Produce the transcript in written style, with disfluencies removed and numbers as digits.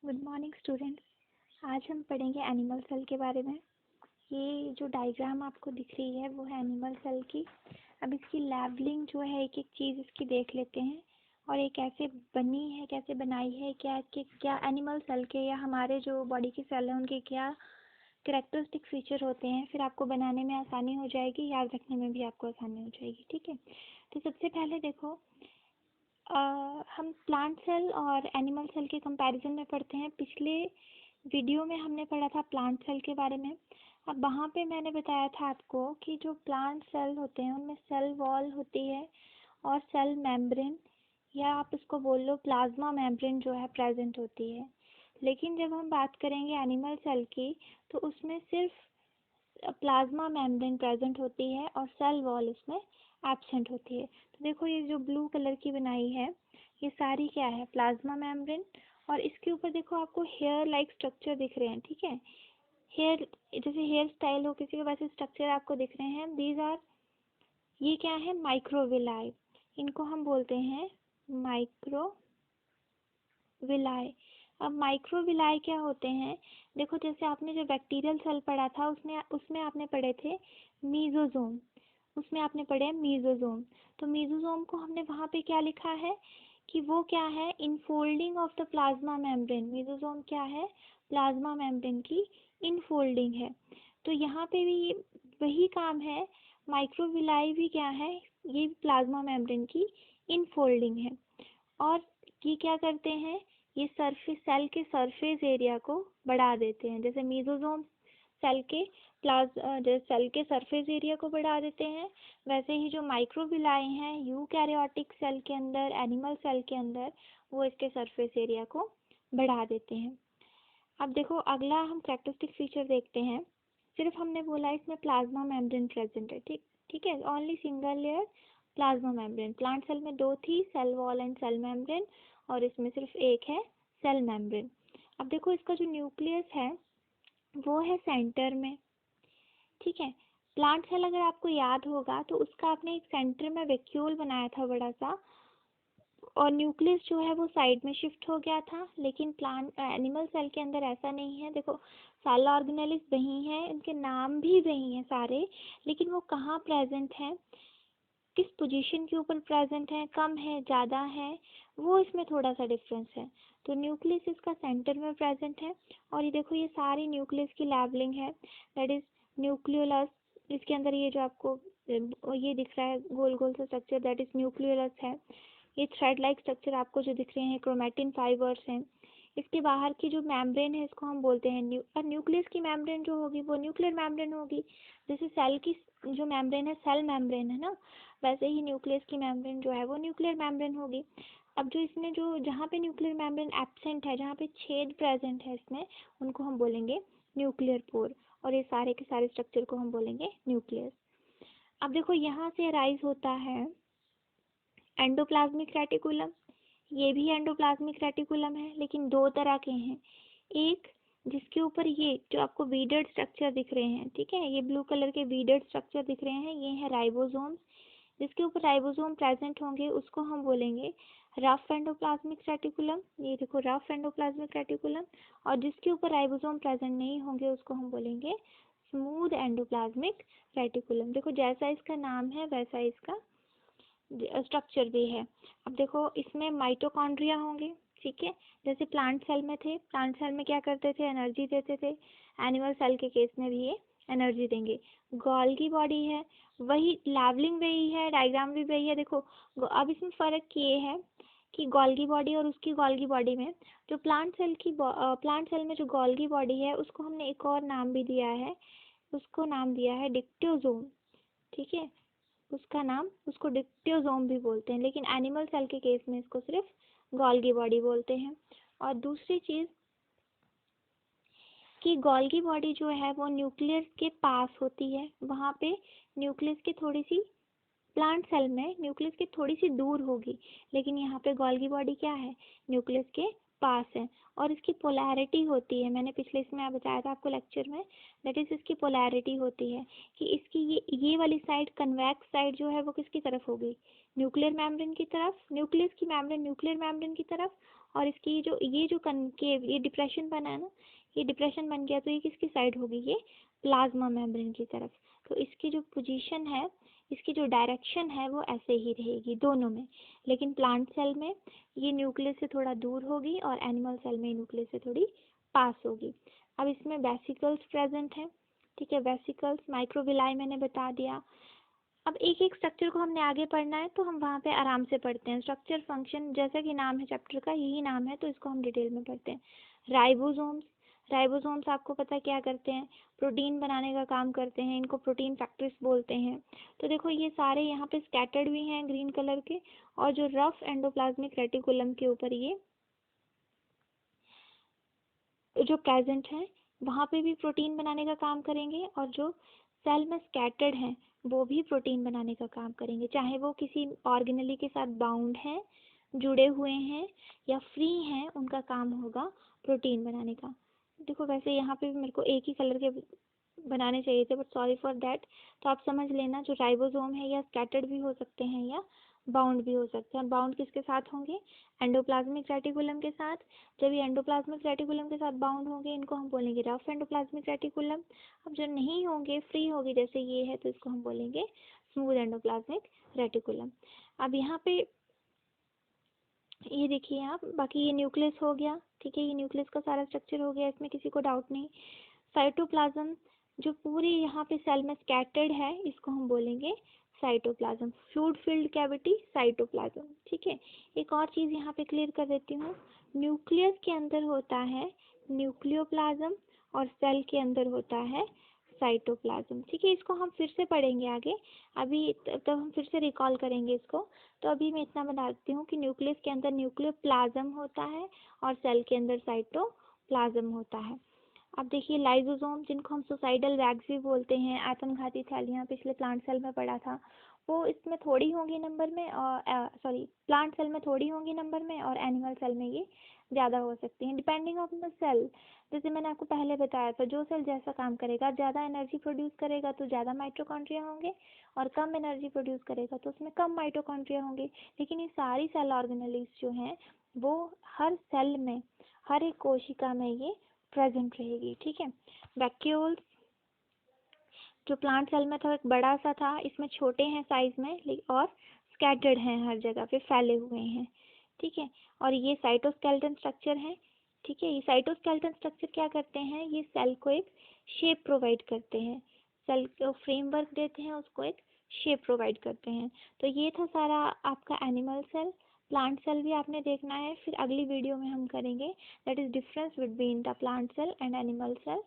Good morning students. आज हम पढ़ेंगे एनिमल सेल के बारे में। ये जो डायग्राम आपको दिख रही है वो है एनिमल सेल की। अब इसकी लेबलिंग जो है एक एक चीज़ इसकी देख लेते हैं और ये कैसे बनी है, कैसे बनाई है, क्या एनिमल सेल के या हमारे जो बॉडी के सेल हैं उनके क्या कैरेक्टरिस्टिक फीचर होते हैं। फिर आपको बनाने में आसानी हो जाएगी, याद रखने में भी आपको आसानी हो जाएगी। ठीक है, तो सबसे पहले देखो हम प्लांट सेल और एनिमल सेल के कंपैरिजन में पढ़ते हैं। पिछले वीडियो में हमने पढ़ा था प्लांट सेल के बारे में। अब वहाँ पे मैंने बताया था आपको कि जो प्लांट सेल होते हैं उनमें सेल वॉल होती है और सेल मेम्ब्रेन या आप इसको बोल लो प्लाज्मा मेम्ब्रेन जो है प्रेजेंट होती है। लेकिन जब हम बात करेंगे एनिमल सेल की तो उसमें सिर्फ प्लाज्मा मेम्ब्रेन प्रेजेंट होती है और सेल वॉल इसमें एब्सेंट होती है। तो देखो ये जो ब्लू कलर की बनाई है ये सारी क्या है, प्लाज्मा मेम्ब्रेन। और इसके ऊपर देखो आपको हेयर लाइक स्ट्रक्चर दिख रहे हैं। ठीक है, हेयर जैसे हेयर स्टाइल हो किसी के, वैसे स्ट्रक्चर आपको दिख रहे हैं। दीज आर, ये क्या है, माइक्रोविलाई। इनको हम बोलते हैं माइक्रोविलाई। अब माइक्रोविलाई क्या होते हैं, देखो जैसे आपने जो बैक्टीरियल सेल पढ़ा था उसमें आपने पढ़े थे मीजोजोम, उसमें आपने पढ़े हैं मीजोजोम। तो मीजोजोम को हमने वहाँ पे क्या लिखा है कि वो क्या है, infolding of the plasma membrane. Mesosome क्या है, प्लाज्मा मेम्ब्रेन की इनफोल्डिंग है। तो यहाँ पे भी वही काम है, माइक्रोविलाई भी क्या है, ये प्लाज्मा मेम्ब्रेन की इनफोल्डिंग है। और ये क्या करते हैं, ये सरफेस सेल के सरफेस एरिया को बढ़ा देते हैं। जैसे मीजोजोम सेल के सेल के सरफेस एरिया को बढ़ा देते हैं, वैसे ही जो माइक्रोविलाई हैं यूकैरियोटिक सेल के अंदर, एनिमल सेल के अंदर, वो इसके सरफेस एरिया को बढ़ा देते हैं। अब देखो अगला हम कैरेक्टरिस्टिक फीचर देखते हैं। सिर्फ हमने बोला इसमें प्लाज्मा मेम्ब्रेन प्रेजेंट है। ठीक है, only single layer plasma membrane. Plant cell में दो थी, cell wall and cell membrane, और इसमें सिर्फ एक है, सेल मेम्ब्रेन। अब देखो इसका जो न्यूक्लियस है वो है सेंटर में। ठीक है, प्लांट सेल अगर आपको याद होगा तो उसका आपने एक सेंटर में वैक्यूल बनाया था बड़ा सा, और न्यूक्लियस जो है वो साइड में शिफ्ट हो गया था। लेकिन प्लांट एनिमल सेल के अंदर ऐसा नहीं है। देखो सेल ऑर्गेनेलिस वही हैं, इनके नाम भी वही हैं सारे, लेकिन वो कहाँ प्रेजेंट हैं, किस पोजीशन के ऊपर प्रेजेंट है, कम है ज़्यादा है, वो इसमें थोड़ा सा डिफरेंस है। तो न्यूक्लियस इसका सेंटर में प्रेजेंट है। और ये देखो ये सारी न्यूक्लियस की लेबलिंग है, दैट इज न्यूक्लियोलस। इसके अंदर ये जो आपको ये दिख रहा है गोल गोल सा स्ट्रक्चर, दैट इज न्यूक्लियोलस है। ये थ्रेड लाइक स्ट्रक्चर आपको जो दिख रहे हैं क्रोमैटिन फाइबर्स हैं। इसके बाहर की जो मेम्ब्रेन है इसको हम बोलते हैं न्यूक्लियस की मेम्ब्रेन जो होगी वो न्यूक्लियर मेम्ब्रेन होगी। जैसे सेल की जो मेम्ब्रेन है सेल मेम्ब्रेन है ना, वैसे ही न्यूक्लियस की मेम्ब्रेन जो है वो न्यूक्लियर मेम्ब्रेन होगी। अब जो इसमें जो जहाँ पे न्यूक्लियर मेम्ब्रेन एब्सेंट है, जहाँ पे छेद प्रेजेंट है इसमें, उनको हम बोलेंगे न्यूक्लियर पोर, और ये सारे के सारे स्ट्रक्चर को हम बोलेंगे न्यूक्लियस। अब देखो यहाँ से राइज होता है एंडोप्लाज्मिक रेटिकुलम। ये भी एंडोप्लाज्मिक रेटिकुलम है, लेकिन दो तरह के हैं। एक जिसके ऊपर ये जो आपको वीडेड स्ट्रक्चर दिख रहे हैं, ठीक है, ये ब्लू कलर के वीडेड स्ट्रक्चर दिख रहे हैं, ये है राइबोसोम्स। जिसके ऊपर राइबोसोम प्रेजेंट होंगे उसको हम बोलेंगे रफ एंडोप्लाज्मिक रेटिकुलम। ये देखो रफ एंडोप्लाज्मिक रेटिकुलम। और जिसके ऊपर राइबोसोम प्रेजेंट नहीं होंगे उसको हम बोलेंगे स्मूथ एंडोप्लाज्मिक रेटिकुलम। देखो जैसा इसका नाम है वैसा इसका स्ट्रक्चर भी है। अब देखो इसमें माइटोकॉन्ड्रिया होंगे। ठीक है, जैसे प्लांट सेल में थे, प्लांट सेल में क्या करते थे, एनर्जी देते थे। एनिमल सेल के केस में भी ये एनर्जी देंगे। गोल्गी बॉडी है, वही लेवलिंग वही है, डायग्राम भी वही है। देखो अब इसमें फ़र्क ये है कि गोल्गी बॉडी और उसकी गोल्गी बॉडी में, जो प्लांट सेल में जो गोल्गी बॉडी है उसको हमने एक और नाम भी दिया है, उसको नाम दिया है डिक्टोजोम। ठीक है, उसको डिक्टोजोम भी बोलते हैं, लेकिन एनिमल सेल के केस में इसको सिर्फ गोल्गी बॉडी बोलते हैं। और दूसरी चीज़ कि गोल्गी बॉडी जो है वो न्यूक्लियस के पास होती है, वहाँ पे न्यूक्लियस की थोड़ी सी, प्लांट सेल में न्यूक्लियस की थोड़ी सी दूर होगी, लेकिन यहाँ पे गोल्गी बॉडी क्या है, न्यूक्लियस के पास है। और इसकी पोलैरिटी होती है, मैंने पिछले इसमें बताया था आपको लेक्चर में, दैट इज इसकी पोलैरिटी होती है कि इसकी ये वाली साइड, कन्वेक्स साइड जो है वो किसकी तरफ होगी, न्यूक्लियर मेम्ब्रेन की तरफ, न्यूक्लियस की मेम्ब्रेन न्यूक्लियर मेम्ब्रेन की तरफ, और इसकी जो ये जो कनकेव ये डिप्रेशन बना है ना, ये डिप्रेशन बन गया तो ये किसकी साइड होगी, ये प्लाज्मा मेम्ब्रेन की तरफ। तो इसकी जो पोजीशन है, इसकी जो डायरेक्शन है वो ऐसे ही रहेगी दोनों में। लेकिन प्लांट सेल में ये न्यूक्लियस से थोड़ा दूर होगी और एनिमल सेल में न्यूक्लियस से थोड़ी पास होगी। अब इसमें वेसिकल्स प्रेजेंट हैं, ठीक है, वेसिकल्स, माइक्रोविलाई मैंने बता दिया। अब एक एक स्ट्रक्चर को हमने आगे पढ़ना है तो हम वहाँ पे आराम से पढ़ते हैं। स्ट्रक्चर फंक्शन जैसा कि नाम है चैप्टर का, यही नाम है, तो इसको हम डिटेल में पढ़ते हैं। राइबोसोम्स, राइबोसोम्स आपको पता है क्या करते हैं, प्रोटीन बनाने का काम करते हैं, इनको प्रोटीन फैक्टरीज बोलते हैं। तो देखो ये सारे यहाँ पे स्कैटर्ड भी हैं ग्रीन कलर के, और जो रफ एंडोप्लाज्मिक रेटिकुलम के ऊपर ये जो प्रेजेंट है वहाँ पे भी प्रोटीन बनाने का काम करेंगे, और जो सेल में स्कैटर्ड हैं वो भी प्रोटीन बनाने का काम करेंगे, चाहे वो किसी ऑर्गेनेली के साथ बाउंड हैं, जुड़े हुए हैं या फ्री हैं, उनका काम होगा प्रोटीन बनाने का। देखो वैसे यहाँ पे भी मेरे को एक ही कलर के बनाने चाहिए थे, बट सॉरी फॉर दैट। तो आप समझ लेना, जो राइबोसोम है या स्कैटर्ड भी हो सकते हैं या बाउंड भी हो सकते हैं। और बाउंड किसके साथ होंगे, एंडोप्लाज्मिक रेटिकुलम के साथ। जब ये एंडोप्लाज्मिक रेटिकुलम के साथ बाउंड होंगे इनको हम बोलेंगे रफ एंडोप्लाज्मिक रेटिकुलम। अब जो नहीं होंगे, फ्री होगी जैसे ये है, तो इसको हम बोलेंगे स्मूथ एंडोप्लाज्मिक रेटिकुलम। अब यहाँ पे ये देखिए आप, बाकी ये न्यूक्लियस हो गया, ठीक है, ये न्यूक्लियस का सारा स्ट्रक्चर हो गया, इसमें किसी को डाउट नहीं। साइटोप्लाज्म जो पूरी यहाँ पे सेल में स्कैटर्ड है, इसको हम बोलेंगे cytoplasm. Fluid filled cavity cytoplasm, ठीक है। एक और चीज़ यहाँ पे क्लियर कर देती हूँ, न्यूक्लियस के अंदर होता है न्यूक्लियोप्लाज्म और सेल के अंदर होता है साइटोप्लाज्म, ठीक है। इसको हम फिर से पढ़ेंगे आगे, अभी तब हम फिर से रिकॉल करेंगे इसको। तो अभी मैं इतना बता देती हूँ कि न्यूक्लियस के अंदर न्यूक्लियोप्लाज्म होता है और सेल के अंदर साइटोप्लाज्म होता है। अब देखिए लाइसोसोम, जिनको हम सुसाइडल बैग्स भी बोलते हैं, आत्मघाती थैलियाँ, पिछले प्लांट सेल में पढ़ा था, वो इसमें थोड़ी होंगी नंबर में, और सॉरी प्लांट सेल में थोड़ी होंगी नंबर में, और एनिमल सेल में ये ज़्यादा हो सकती हैं डिपेंडिंग ऑन द सेल। जैसे मैंने आपको पहले बताया था, जो सेल जैसा काम करेगा, ज़्यादा एनर्जी प्रोड्यूस करेगा तो ज़्यादा माइटोकॉन्ड्रिया होंगे, और कम एनर्जी प्रोड्यूस करेगा तो उसमें कम माइटोकॉन्ड्रिया होंगे। लेकिन ये सारी सेल ऑर्गेनेलिज जो हैं वो हर सेल में, हर एक कोशिका में ये प्रेजेंट रहेगी, ठीक है। वैक्यूल्स जो प्लांट सेल में था एक बड़ा सा था, इसमें छोटे हैं साइज में और स्कैटर्ड हैं, हर जगह पे फैले हुए हैं, ठीक है। और ये साइटोस्केलेटन स्ट्रक्चर है, ठीक है। ये साइटोस्केलेटन स्ट्रक्चर क्या करते हैं, ये सेल को एक शेप प्रोवाइड करते हैं, सेल को फ्रेमवर्क देते हैं, उसको एक शेप प्रोवाइड करते हैं। तो ये था सारा आपका एनिमल सेल। प्लांट सेल भी आपने देखना है, फिर अगली वीडियो में हम करेंगे that is difference between the plant cell and animal cell.